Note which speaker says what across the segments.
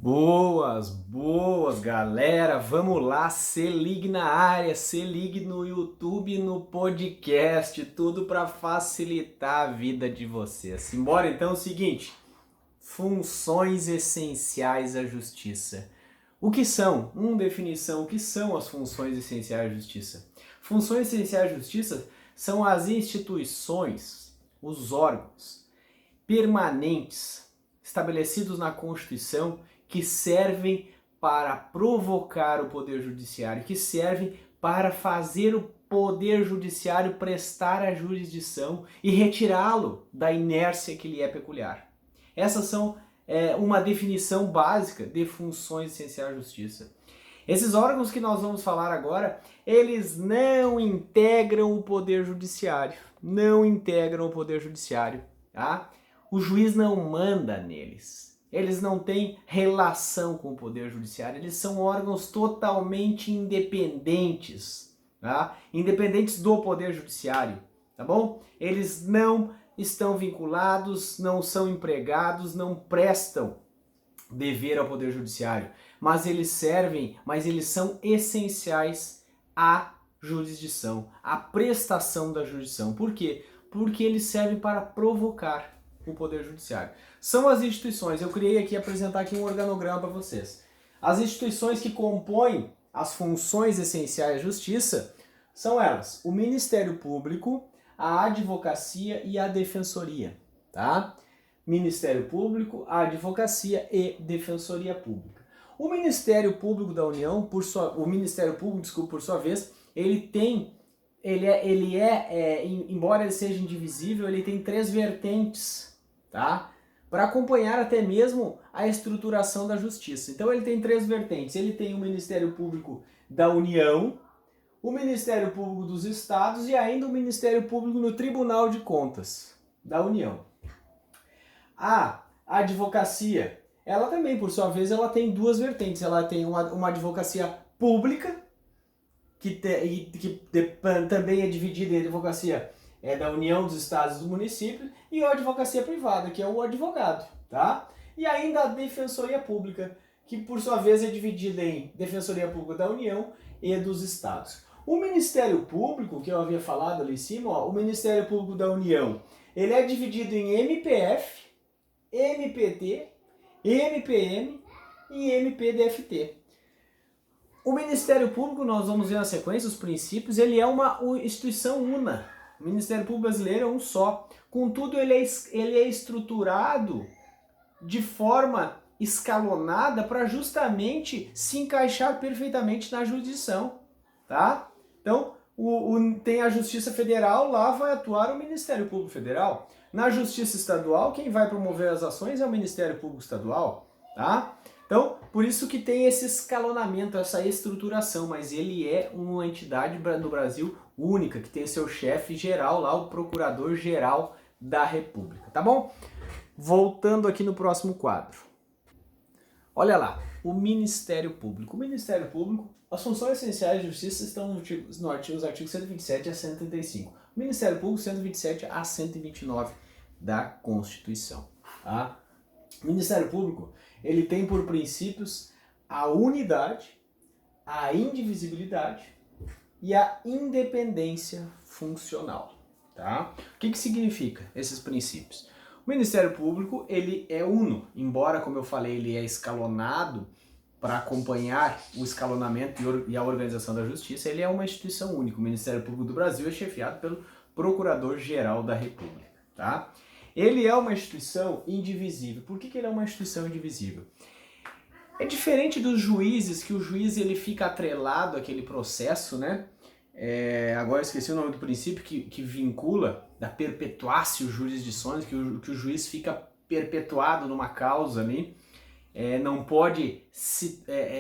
Speaker 1: Boas, boas, galera. Vamos lá, se ligue na área, se ligue no YouTube, no podcast, tudo para facilitar a vida de vocês. Simbora então, é o seguinte: funções essenciais à justiça. O que são? Definição, o que são as funções essenciais à justiça? Funções essenciais à justiça são as instituições, os órgãos permanentes estabelecidos na Constituição que servem para provocar o Poder Judiciário, que servem para fazer o Poder Judiciário prestar a jurisdição e retirá-lo da inércia que lhe é peculiar. Essas são uma definição básica de funções essenciais à justiça. Esses órgãos que nós vamos falar agora, eles não integram o Poder Judiciário. Não integram o Poder Judiciário, tá? O juiz não manda neles. Eles não têm relação com o Poder Judiciário. Eles são órgãos totalmente independentes, tá? Independentes do Poder Judiciário, tá bom? Eles não estão vinculados, não são empregados, não prestam dever ao Poder Judiciário, mas eles são essenciais à jurisdição, à prestação da jurisdição. Por quê? Porque eles servem para provocar o Poder Judiciário. São as instituições, eu criei aqui, apresentar aqui um organograma para vocês. As instituições que compõem as funções essenciais da justiça são elas: o Ministério Público, a Advocacia e a Defensoria, tá? Ministério Público, a Advocacia e Defensoria Pública. O Ministério Público da União, por sua vez, embora ele seja indivisível, ele tem três vertentes, tá? Para acompanhar até mesmo a estruturação da justiça. Então ele tem três vertentes. Ele tem o Ministério Público da União, o Ministério Público dos Estados e ainda o Ministério Público no Tribunal de Contas da União. A advocacia, ela também, por sua vez, ela tem duas vertentes. Ela tem uma advocacia pública, que também é dividida em advocacia da União, dos Estados e do município, e a advocacia privada, que é o advogado, tá? E ainda a Defensoria Pública, que por sua vez é dividida em Defensoria Pública da União e dos Estados. O Ministério Público, que eu havia falado ali em cima, ó, o Ministério Público da União, ele é dividido em MPF, MPT, MPM e MPDFT. O Ministério Público, nós vamos ver na sequência os princípios, ele é uma instituição una. O Ministério Público brasileiro é um só. Contudo, ele é estruturado de forma escalonada para justamente se encaixar perfeitamente na jurisdição, tá? Então, tem a Justiça Federal, lá vai atuar o Ministério Público Federal. Na Justiça Estadual, quem vai promover as ações é o Ministério Público Estadual, tá? Então, por isso que tem esse escalonamento, essa estruturação, mas ele é uma entidade no Brasil única, que tem seu chefe geral lá, o Procurador-Geral da República, tá bom? Voltando aqui no próximo quadro. Olha lá, o Ministério Público. O Ministério Público, as funções essenciais de justiça estão nos artigos 127 a 135. O Ministério Público, 127 a 129 da Constituição. Tá? O Ministério Público, ele tem por princípios a unidade, a indivisibilidade e a independência funcional. Tá? O que significa esses princípios? O Ministério Público, ele é uno, embora, como eu falei, ele é escalonado para acompanhar o escalonamento e a organização da justiça, ele é uma instituição única. O Ministério Público do Brasil é chefiado pelo Procurador-Geral da República, tá? Ele é uma instituição indivisível. Por que ele é uma instituição indivisível? É diferente dos juízes, que o juiz ele fica atrelado àquele processo, né? Agora eu esqueci o nome do princípio que vincula da perpetuatio jurisdictionis, que o juiz fica perpetuado numa causa ali, não pode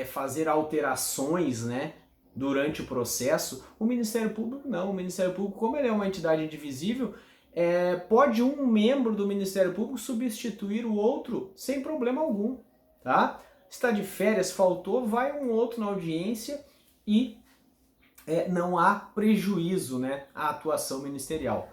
Speaker 1: fazer alterações, né, durante o processo. O Ministério Público não. O Ministério Público, como ele é uma entidade indivisível, pode um membro do Ministério Público substituir o outro sem problema algum, tá? Está de férias, faltou, vai um outro na audiência e não há prejuízo, né, à atuação ministerial.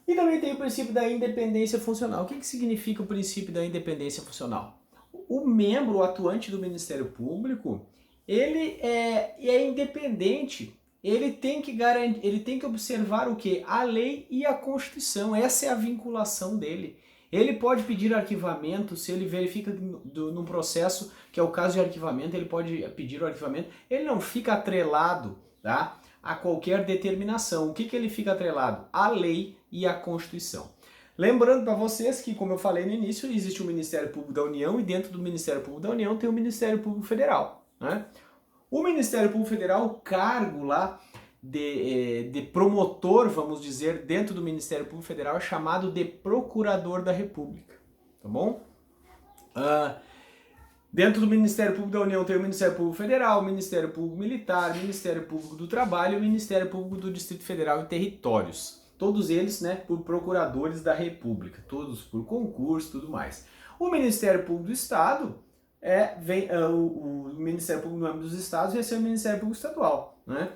Speaker 1: E também tem o princípio da independência funcional. O que significa o princípio da independência funcional? O membro, o atuante do Ministério Público, ele é independente. Ele tem que garantir, ele tem que observar o quê? A lei e a Constituição. Essa é a vinculação dele. Ele pode pedir arquivamento se ele verifica num processo, que é o caso de arquivamento, ele pode pedir o arquivamento. Ele não fica atrelado, tá, a qualquer determinação. O que ele fica atrelado? A lei e a Constituição. Lembrando para vocês que, como eu falei no início, existe o Ministério Público da União e dentro do Ministério Público da União tem o Ministério Público Federal, né? O Ministério Público Federal, o cargo lá de promotor, vamos dizer, dentro do Ministério Público Federal é chamado de Procurador da República, tá bom? Dentro do Ministério Público da União tem o Ministério Público Federal, o Ministério Público Militar, o Ministério Público do Trabalho e o Ministério Público do Distrito Federal e Territórios. Todos eles, né, por procuradores da República, todos por concurso e tudo mais. O Ministério Público do Estado, o Ministério Público no âmbito dos Estados vai ser o Ministério Público Estadual, né,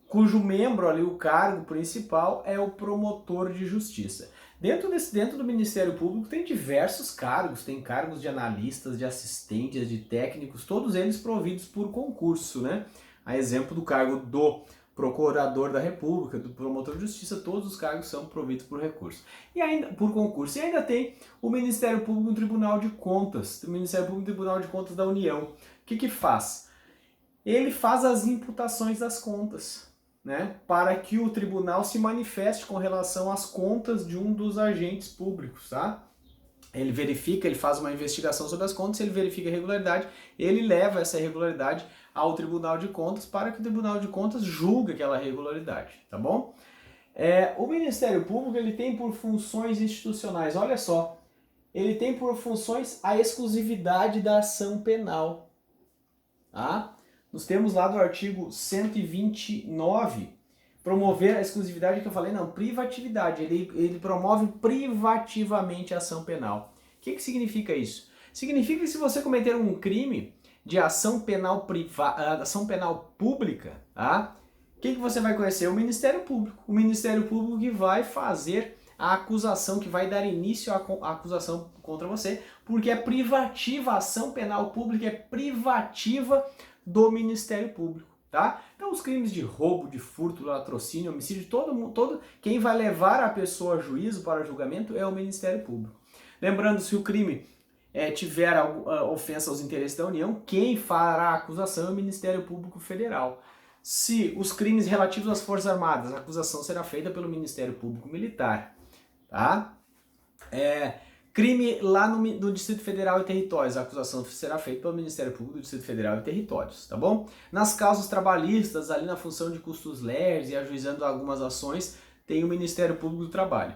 Speaker 1: cujo membro ali, o cargo principal, é o promotor de justiça. Dentro do Ministério Público tem diversos cargos, tem cargos de analistas, de assistentes, de técnicos, todos eles providos por concurso, né? A exemplo do cargo do Procurador da República, do Promotor de Justiça, todos os cargos são providos por recurso. E ainda por concurso. E ainda tem o Ministério Público no Tribunal de Contas, o Ministério Público no Tribunal de Contas da União. O que faz? Ele faz as imputações das contas, né, para que o tribunal se manifeste com relação às contas de um dos agentes públicos, tá? Ele verifica, ele faz uma investigação sobre as contas, ele verifica a irregularidade, ele leva essa irregularidade ao Tribunal de Contas para que o Tribunal de Contas julgue aquela irregularidade, tá bom? O Ministério Público, ele tem por funções institucionais, olha só, ele tem por funções a exclusividade da ação penal, tá? Nós temos lá do artigo 129, promover a exclusividade, que eu falei, não, privatividade. Ele promove privativamente a ação penal. O que significa isso? Significa que se você cometer um crime de ação penal pública, tá? O que você vai conhecer? O Ministério Público. O Ministério Público que vai fazer a acusação, que vai dar início à acusação contra você, porque é privativa, a ação penal pública é privativa do Ministério Público, tá? Então os crimes de roubo, de furto, latrocínio, homicídio, quem vai levar a pessoa a juízo para julgamento é o Ministério Público. Lembrando, se o crime tiver ofensa aos interesses da União, quem fará a acusação é o Ministério Público Federal. Se os crimes relativos às Forças Armadas, a acusação será feita pelo Ministério Público Militar, tá? Crime lá no Distrito Federal e Territórios, a acusação será feita pelo Ministério Público do Distrito Federal e Territórios, tá bom? Nas causas trabalhistas, ali na função de custos leves e ajuizando algumas ações, tem o Ministério Público do Trabalho.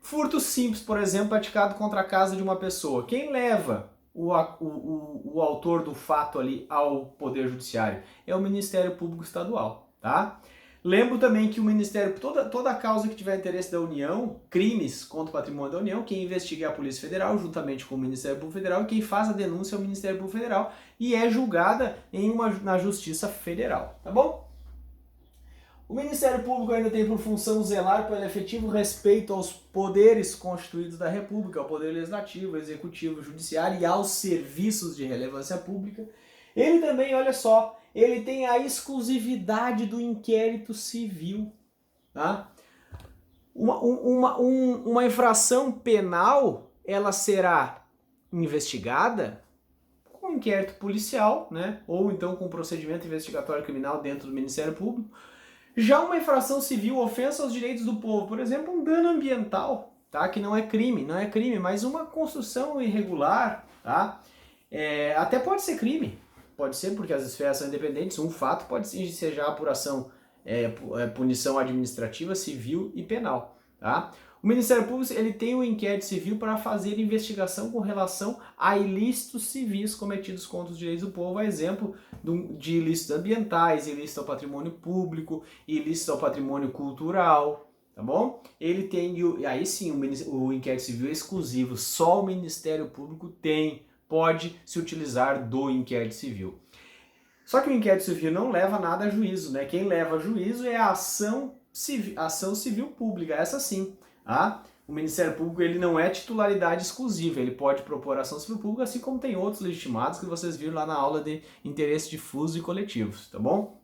Speaker 1: Furto simples, por exemplo, praticado contra a casa de uma pessoa. Quem leva o autor do fato ali ao Poder Judiciário? É o Ministério Público Estadual, tá? Lembro também que o Ministério, toda a causa que tiver interesse da União, crimes contra o patrimônio da União, quem investiga é a Polícia Federal, juntamente com o Ministério Público Federal, e quem faz a denúncia é o Ministério Público Federal, e é julgada na Justiça Federal, tá bom? O Ministério Público ainda tem por função zelar pelo efetivo respeito aos poderes constituídos da República, ao Poder Legislativo, Executivo, Judiciário e aos serviços de relevância pública. Ele também, olha só, ele tem a exclusividade do inquérito civil, tá? Uma infração penal, ela será investigada com inquérito policial, né? Ou então com procedimento investigatório criminal dentro do Ministério Público. Já uma infração civil, ofensa aos direitos do povo, por exemplo, um dano ambiental, tá? Que não é crime, mas uma construção irregular, tá? Até pode ser crime. Pode ser, porque as esferas são independentes, um fato pode ser já apuração, punição administrativa, civil e penal, tá? O Ministério Público, ele tem o inquérito civil para fazer investigação com relação a ilícitos civis cometidos contra os direitos do povo, a exemplo de ilícitos ambientais, ilícitos ao patrimônio público, ilícitos ao patrimônio cultural, tá bom? Ele tem, aí sim, o inquérito civil é exclusivo, só o Ministério Público pode se utilizar do inquérito civil. Só que o inquérito civil não leva nada a juízo, né? Quem leva a juízo é a ação civil pública, essa sim. Tá? o Ministério Público ele não é titularidade exclusiva, ele pode propor ação civil pública, assim como tem outros legitimados que vocês viram lá na aula de interesse difuso e coletivos, tá bom?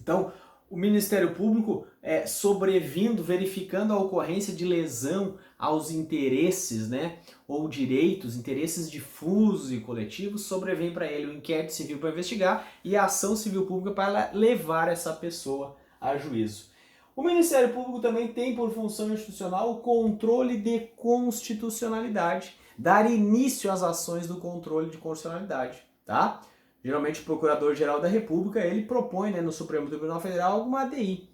Speaker 1: Então, o Ministério Público, sobrevindo, verificando a ocorrência de lesão aos interesses, né, ou direitos, interesses difusos e coletivos, sobrevém para ele o inquérito civil para investigar e a ação civil pública para levar essa pessoa a juízo. O Ministério Público também tem por função institucional o controle de constitucionalidade, dar início às ações do controle de constitucionalidade, tá? Geralmente o Procurador-Geral da República, ele propõe, né, no Supremo Tribunal Federal alguma ADI.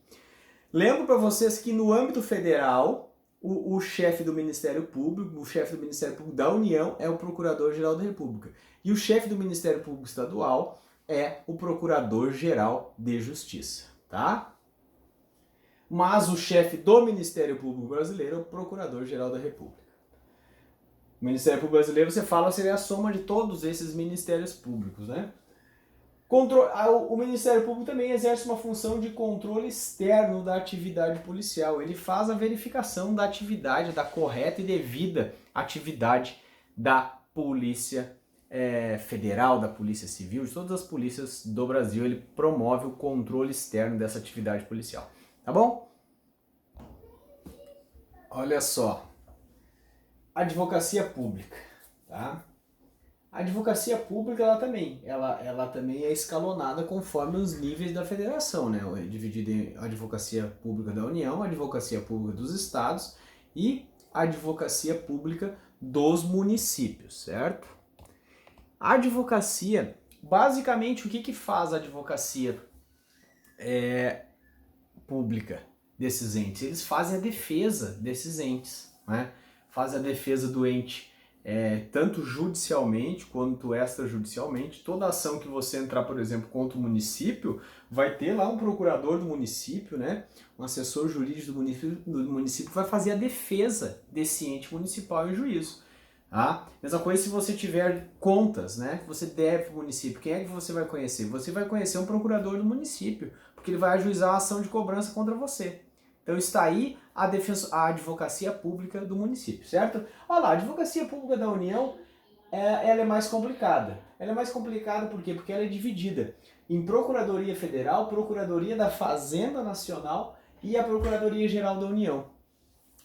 Speaker 1: Lembro para vocês que no âmbito federal, o chefe do Ministério Público, o chefe do Ministério Público da União é o Procurador-Geral da República. E o chefe do Ministério Público Estadual é o Procurador-Geral de Justiça, tá? Mas o chefe do Ministério Público Brasileiro é o Procurador-Geral da República. O Ministério Público Brasileiro, você fala, seria a soma de todos esses ministérios públicos, né? O Ministério Público também exerce uma função de controle externo da atividade policial. Ele faz a verificação da atividade, da correta e devida atividade da Polícia Federal, da Polícia Civil, de todas as polícias do Brasil. Ele promove o controle externo dessa atividade policial. Tá bom? Olha só. Advocacia pública, tá? A advocacia pública, ela também é escalonada conforme os níveis da federação, né? É dividida em advocacia pública da União, advocacia pública dos estados e advocacia pública dos municípios, certo? A advocacia, basicamente, o que faz a advocacia pública desses entes? Eles fazem a defesa desses entes, né? Fazem a defesa do ente tanto judicialmente quanto extrajudicialmente. Toda ação que você entrar, por exemplo, contra o município, vai ter lá um procurador do município, né? Um assessor jurídico do município vai fazer a defesa desse ente municipal em juízo. Tá? Mesma coisa se você tiver contas, né, que você deve para o município. Quem é que você vai conhecer? Você vai conhecer um procurador do município, porque ele vai ajuizar a ação de cobrança contra você. Então está aí a advocacia pública do município, certo? Olha lá, a advocacia pública da União, ela é mais complicada. Ela é mais complicada por quê? Porque ela é dividida em Procuradoria Federal, Procuradoria da Fazenda Nacional e a Procuradoria Geral da União.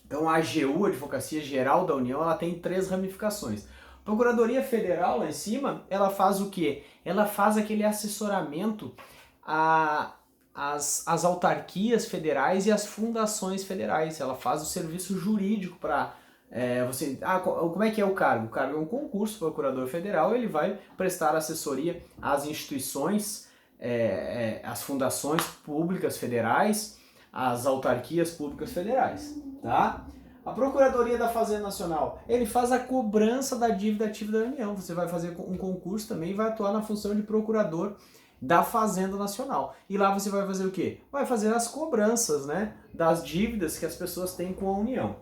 Speaker 1: Então a AGU, a Advocacia Geral da União, ela tem 3 ramificações. Procuradoria Federal, lá em cima, ela faz o quê? Ela faz aquele assessoramento às autarquias federais e às fundações federais. Ela faz o serviço jurídico para você... como é que é o cargo? O cargo é um concurso, procurador federal, ele vai prestar assessoria às instituições, às fundações públicas federais, às autarquias públicas federais, tá? A Procuradoria da Fazenda Nacional, ele faz a cobrança da dívida ativa da União. Você vai fazer um concurso também e vai atuar na função de procurador da Fazenda Nacional. E lá você vai fazer o quê? Vai fazer as cobranças, né, das dívidas que as pessoas têm com a União.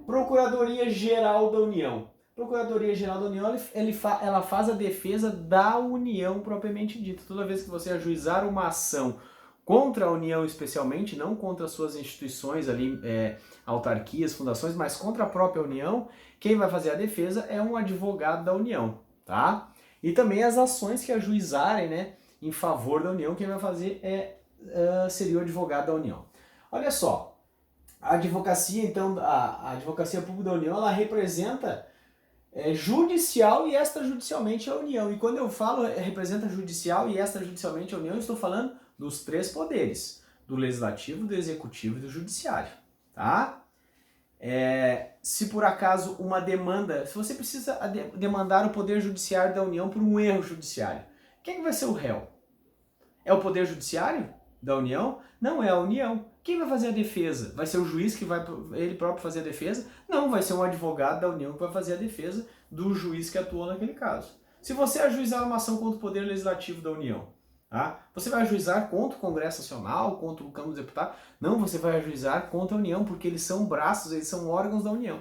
Speaker 1: Procuradoria Geral da União. Procuradoria Geral da União, ela faz a defesa da União propriamente dita. Toda vez que você ajuizar uma ação contra a União especialmente, não contra as suas instituições ali, autarquias, fundações, mas contra a própria União, quem vai fazer a defesa é um advogado da União, tá? E também as ações que ajuizarem, né, em favor da União, quem vai fazer seria o advogado da União. Olha só, a advocacia, então, a Advocacia Pública da União, ela representa judicial e extrajudicialmente a União. E quando eu falo representa judicial e extrajudicialmente a União, eu estou falando dos 3 poderes, do Legislativo, do Executivo e do Judiciário, tá? Se por acaso uma demanda, se você precisa demandar o Poder Judiciário da União por um erro judiciário, quem vai ser o réu? É o Poder Judiciário da União? Não, é a União. Quem vai fazer a defesa? Vai ser o juiz que vai ele próprio fazer a defesa? Não, vai ser um advogado da União que vai fazer a defesa do juiz que atuou naquele caso. Se você ajuizar uma ação contra o Poder Legislativo da União, tá? Você vai ajuizar contra o Congresso Nacional, contra o Câmara dos Deputados? Não, você vai ajuizar contra a União, porque eles são braços, eles são órgãos da União,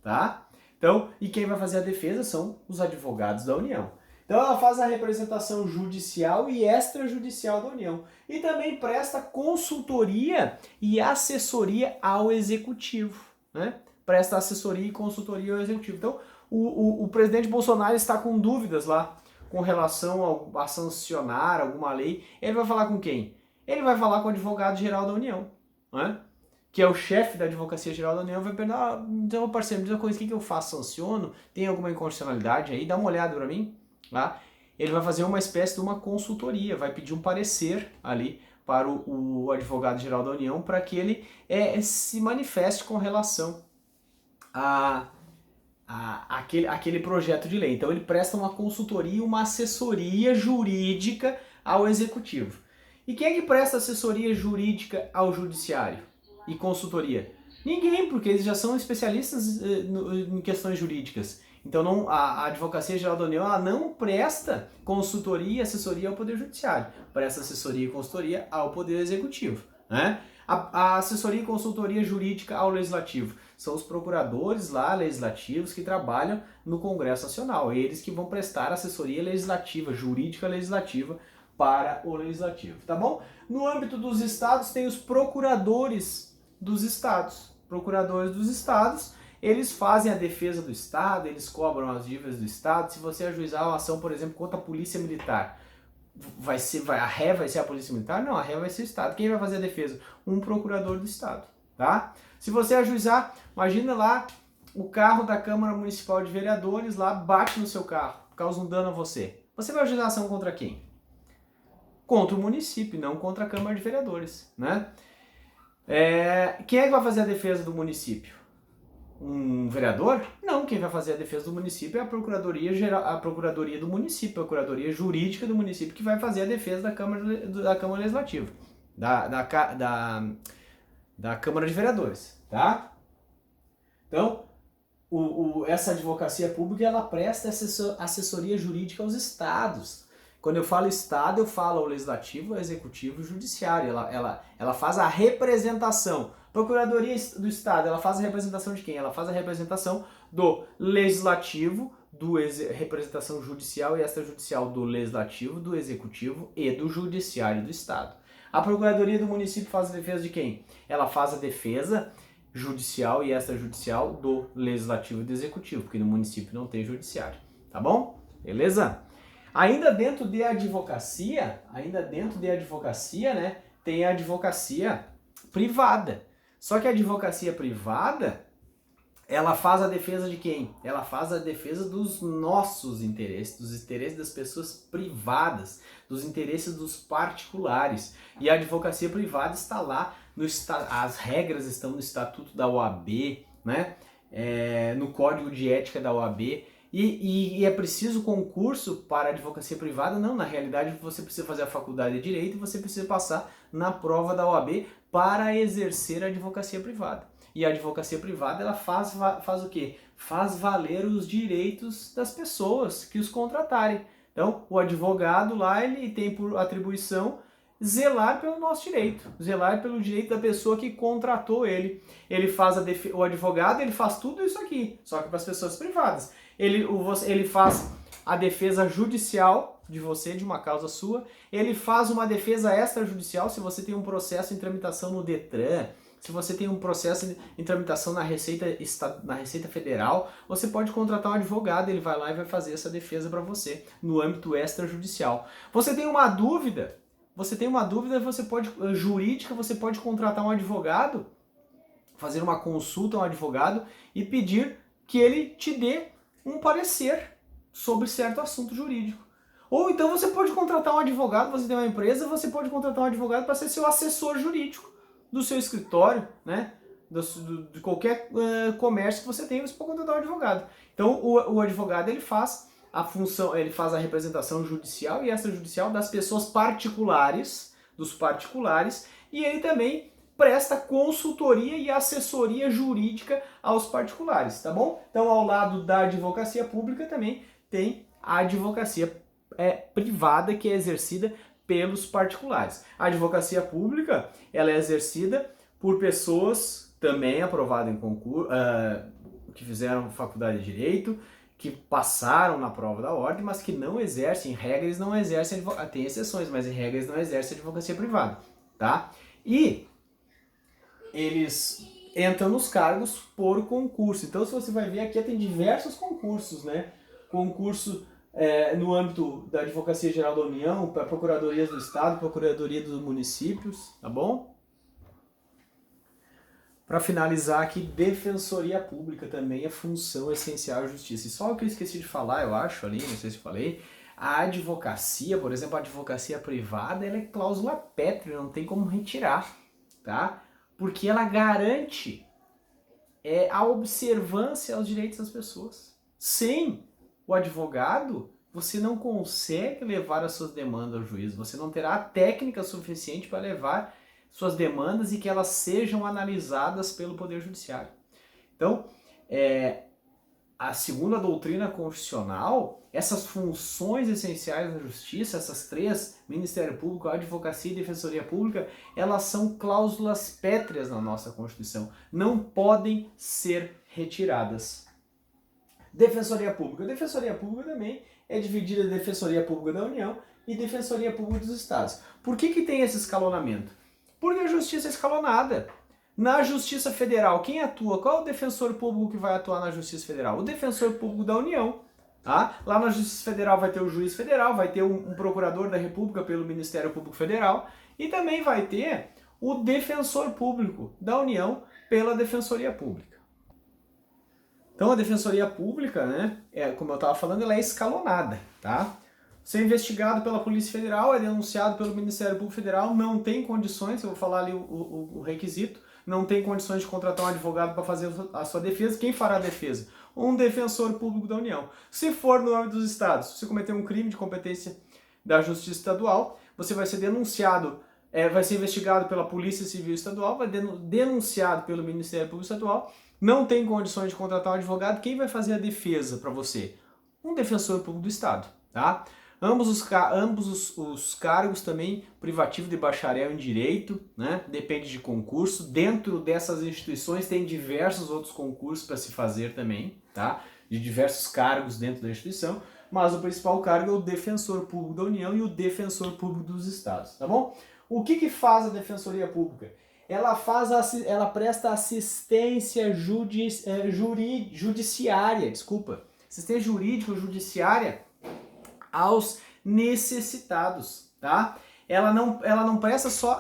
Speaker 1: tá? Então, e quem vai fazer a defesa são os advogados da União. Então ela faz a representação judicial e extrajudicial da União. E também presta consultoria e assessoria ao Executivo, né? Presta assessoria e consultoria ao Executivo. Então o presidente Bolsonaro está com dúvidas lá com relação a sancionar alguma lei. Ele vai falar com quem? Ele vai falar com o advogado-geral da União, né? Que é o chefe da Advocacia Geral da União, vai perguntar, então, parceiro, me diz uma coisa, o que eu faço? Sanciono? Tem alguma inconstitucionalidade aí? Dá uma olhada para mim. Tá? Ele vai fazer uma espécie de uma consultoria, vai pedir um parecer ali para o advogado-geral da União para que ele se manifeste com relação aquele projeto de lei. Então ele presta uma consultoria, uma assessoria jurídica ao Executivo. E quem é que presta assessoria jurídica ao Judiciário e consultoria? Ninguém, porque eles já são especialistas em questões jurídicas. Então a Advocacia Geral da União ela não presta consultoria e assessoria ao Poder Judiciário, presta assessoria e consultoria ao Poder Executivo, né? A assessoria e consultoria jurídica ao Legislativo são os procuradores lá legislativos que trabalham no Congresso Nacional, eles que vão prestar assessoria legislativa, jurídica legislativa para o Legislativo, tá bom? No âmbito dos estados tem os procuradores dos estados. Procuradores dos estados, eles fazem a defesa do estado, eles cobram as dívidas do estado. Se você ajuizar uma ação, por exemplo, contra a polícia militar, a ré vai ser a polícia militar? Não, a ré vai ser o estado. Quem vai fazer a defesa? Um procurador do estado, tá? Se você ajuizar, imagina lá, o carro da Câmara Municipal de Vereadores lá bate no seu carro, causa um dano a você. Você vai ajuizar a ação contra quem? Contra o município, não contra a Câmara de Vereadores, né? Quem é que vai fazer a defesa do município? Um vereador? Não, quem vai fazer a defesa do município é a Procuradoria Geral, a Procuradoria do município, a Procuradoria Jurídica do município, que vai fazer a defesa da Câmara Legislativa, da Câmara de Vereadores, tá? Então, essa advocacia pública, ela presta assessoria jurídica aos estados. Quando eu falo estado, eu falo ao legislativo, ao executivo e ao judiciário. Ela faz a representação. Procuradoria do Estado, ela faz a representação de quem? Ela faz a representação do legislativo, representação judicial e extrajudicial do legislativo, do executivo e do judiciário do Estado. A Procuradoria do município faz a defesa de quem? Ela faz a defesa judicial e extrajudicial do legislativo e do executivo, porque no município não tem judiciário. Tá bom? Beleza? Ainda dentro de advocacia, né, tem a advocacia privada. Só que a advocacia privada, ela faz a defesa de quem? Ela faz a defesa dos nossos interesses, dos interesses das pessoas privadas, dos interesses dos particulares. E a advocacia privada está lá, as regras estão no Estatuto da OAB, né? No Código de Ética da OAB. E é preciso concurso para a advocacia privada? Não, na realidade você precisa fazer a faculdade de Direito e você precisa passar na prova da OAB para exercer a advocacia privada. E a advocacia privada, ela faz o quê? Faz valer os direitos das pessoas que os contratarem. Então, o advogado lá, ele tem por atribuição zelar pelo nosso direito, zelar pelo direito da pessoa que contratou ele. O advogado, ele faz tudo isso aqui, só que para as pessoas privadas. Ele faz a defesa judicial de você, de uma causa sua. Ele faz uma defesa extrajudicial se você tem um processo em tramitação no Detran, se você tem um processo em tramitação na Receita Federal, você pode contratar um advogado, ele vai lá e vai fazer essa defesa para você no âmbito extrajudicial. Você tem uma dúvida, jurídica, você pode contratar um advogado, fazer uma consulta a um advogado e pedir que ele te dê um parecer sobre certo assunto jurídico. Ou então você pode contratar um advogado, você tem uma empresa, você pode contratar um advogado para ser seu assessor jurídico do seu escritório, né? De qualquer comércio que você tem, você pode contratar um advogado. Então o advogado, ele faz a função, ele faz a representação judicial e extrajudicial das pessoas particulares, dos particulares, e ele também presta consultoria e assessoria jurídica aos particulares, tá bom? Então, ao lado da advocacia pública também tem a advocacia privada, que é exercida pelos particulares. A advocacia pública, ela é exercida por pessoas também aprovadas em concurso, que fizeram faculdade de Direito, que passaram na prova da ordem, mas que não exercem, em regra eles não exercem, tem exceções, mas em regra eles não exercem advocacia privada, tá? E eles entram nos cargos por concurso. Então, se você vai ver aqui, tem diversos concursos, né? Concurso no âmbito da Advocacia Geral da União, para Procuradorias do Estado, Procuradoria dos Municípios, tá bom? Para finalizar aqui, Defensoria Pública também é função essencial à justiça. E só o que eu esqueci de falar, eu acho, ali, não sei se eu falei, a advocacia, por exemplo, a advocacia privada, ela é cláusula pétrea, não tem como retirar, tá? Porque ela garante a observância aos direitos das pessoas. Sem o advogado, você não consegue levar as suas demandas ao juízo, você não terá técnica suficiente para levar suas demandas e que elas sejam analisadas pelo Poder Judiciário. Então, a segundo a doutrina constitucional, essas funções essenciais da justiça, essas três, Ministério Público, Advocacia e Defensoria Pública, elas são cláusulas pétreas na nossa Constituição, não podem ser retiradas. Defensoria Pública. Defensoria Pública também é dividida em Defensoria Pública da União e Defensoria Pública dos Estados. Por que tem esse escalonamento? Porque a justiça é escalonada. Na Justiça Federal, quem atua? Qual é o defensor público que vai atuar na Justiça Federal? O defensor público da União. Tá? Lá na Justiça Federal vai ter o juiz federal, vai ter um procurador da República pelo Ministério Público Federal e também vai ter o defensor público da União pela Defensoria Pública. Então a Defensoria Pública, né, como eu estava falando, ela é escalonada, tá? Você é investigado pela Polícia Federal, é denunciado pelo Ministério Público Federal, não tem condições, eu vou falar ali o requisito, não tem condições de contratar um advogado para fazer a sua defesa. Quem fará a defesa? Um defensor público da União. Se for no âmbito dos estados, se você cometer um crime de competência da Justiça Estadual, você vai ser denunciado, vai ser investigado pela Polícia Civil Estadual, vai denunciado pelo Ministério Público Estadual, não tem condições de contratar um advogado, quem vai fazer a defesa para você? Um defensor público do Estado, tá? Ambos os cargos também, privativo de bacharel em Direito, né? Depende de concurso. Dentro dessas instituições tem diversos outros concursos para se fazer também, tá? De diversos cargos dentro da instituição, mas o principal cargo é o Defensor Público da União e o Defensor Público dos Estados, tá bom? O que faz a Defensoria Pública? Ela presta assistência judiciária, assistência jurídica ou judiciária aos necessitados, tá? Ela não presta só,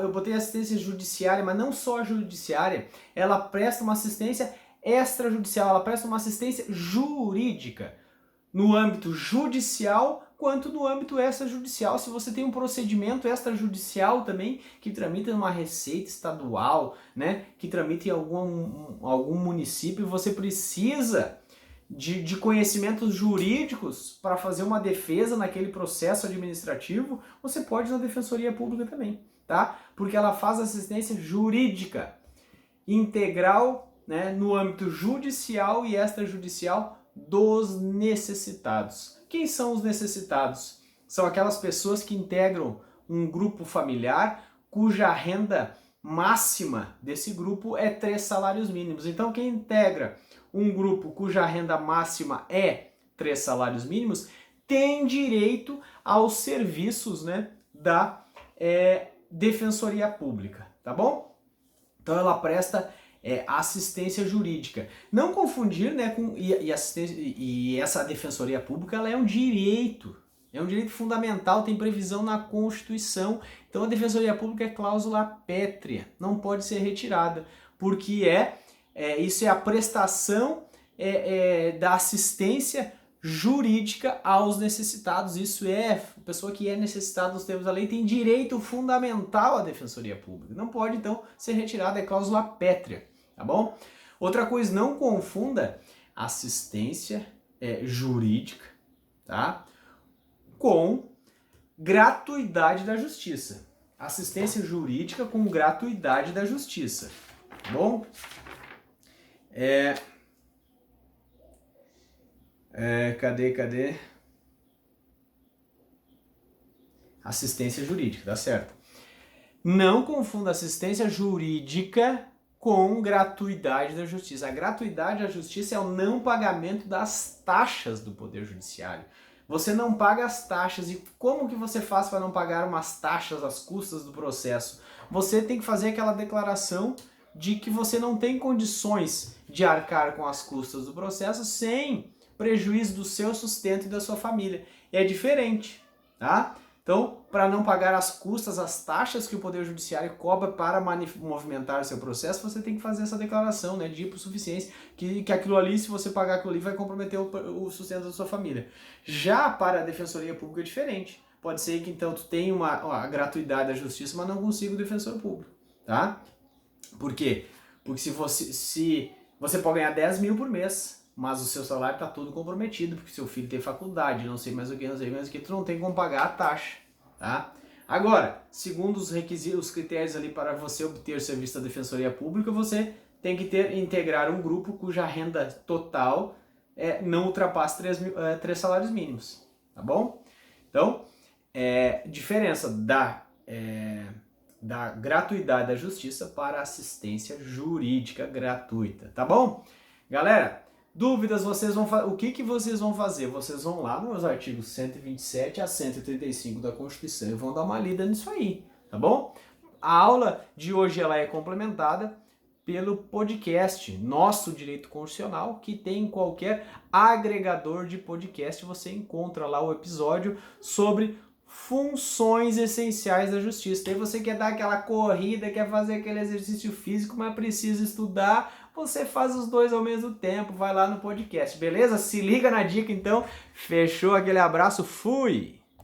Speaker 1: eu botei assistência judiciária, mas não só judiciária, ela presta uma assistência extrajudicial, ela presta uma assistência jurídica no âmbito judicial quanto no âmbito extrajudicial. Se você tem um procedimento extrajudicial também que tramita numa receita estadual, né, que tramita em algum município, você precisa de conhecimentos jurídicos para fazer uma defesa naquele processo administrativo, você pode ir na Defensoria Pública também, tá? Porque ela faz assistência jurídica integral, né, no âmbito judicial e extrajudicial dos necessitados. Quem são os necessitados? São aquelas pessoas que integram um grupo familiar cuja renda máxima desse grupo é 3 salários mínimos. Então quem integra um grupo cuja renda máxima é 3 salários mínimos, tem direito aos serviços, né, da Defensoria Pública, tá bom? Então ela presta assistência jurídica. Não confundir, né, com e essa Defensoria Pública, ela é um direito fundamental, tem previsão na Constituição. Então a Defensoria Pública é cláusula pétrea, não pode ser retirada, porque isso é a prestação da assistência jurídica aos necessitados. Isso a pessoa que é necessitada nos termos da lei tem direito fundamental à Defensoria Pública. Não pode, então, ser retirada, é cláusula pétrea, tá bom? Outra coisa, não confunda assistência jurídica, tá, com gratuidade da justiça. Assistência jurídica com gratuidade da justiça, tá bom? Cadê? Assistência jurídica, tá certo. Não confunda assistência jurídica com gratuidade da justiça. A gratuidade da justiça é o não pagamento das taxas do Poder Judiciário. Você não paga as taxas. E como que você faz para não pagar umas taxas às custas do processo? Você tem que fazer aquela declaração de que você não tem condições de arcar com as custas do processo sem prejuízo do seu sustento e da sua família. É diferente, tá? Então, para não pagar as custas, as taxas que o Poder Judiciário cobra para movimentar seu processo, você tem que fazer essa declaração, né, de hipossuficiência, que aquilo ali, se você pagar aquilo ali, vai comprometer o sustento da sua família. Já para a Defensoria Pública é diferente. Pode ser que então tu tenha a gratuidade da justiça, mas não consiga o defensor público, tá? Por quê? Porque se você pode ganhar 10 mil por mês, mas o seu salário está todo comprometido, porque seu filho tem faculdade, não sei mais o que, tu não tem como pagar a taxa, tá? Agora, segundo os requisitos, os critérios ali para você obter o serviço da Defensoria Pública, você tem que integrar um grupo cuja renda total não ultrapasse 3 salários mínimos, tá bom? Então, diferença da gratuidade da justiça para assistência jurídica gratuita, tá bom? Galera, dúvidas, o que vocês vão fazer? Vocês vão lá nos artigos 127 a 135 da Constituição e vão dar uma lida nisso aí, tá bom? A aula de hoje ela é complementada pelo podcast Nosso Direito Constitucional, que tem em qualquer agregador de podcast, você encontra lá o episódio sobre funções essenciais da justiça. Aí você quer dar aquela corrida, quer fazer aquele exercício físico, mas precisa estudar, você faz os dois ao mesmo tempo, vai lá no podcast, beleza? Se liga na dica então, fechou, aquele abraço, fui!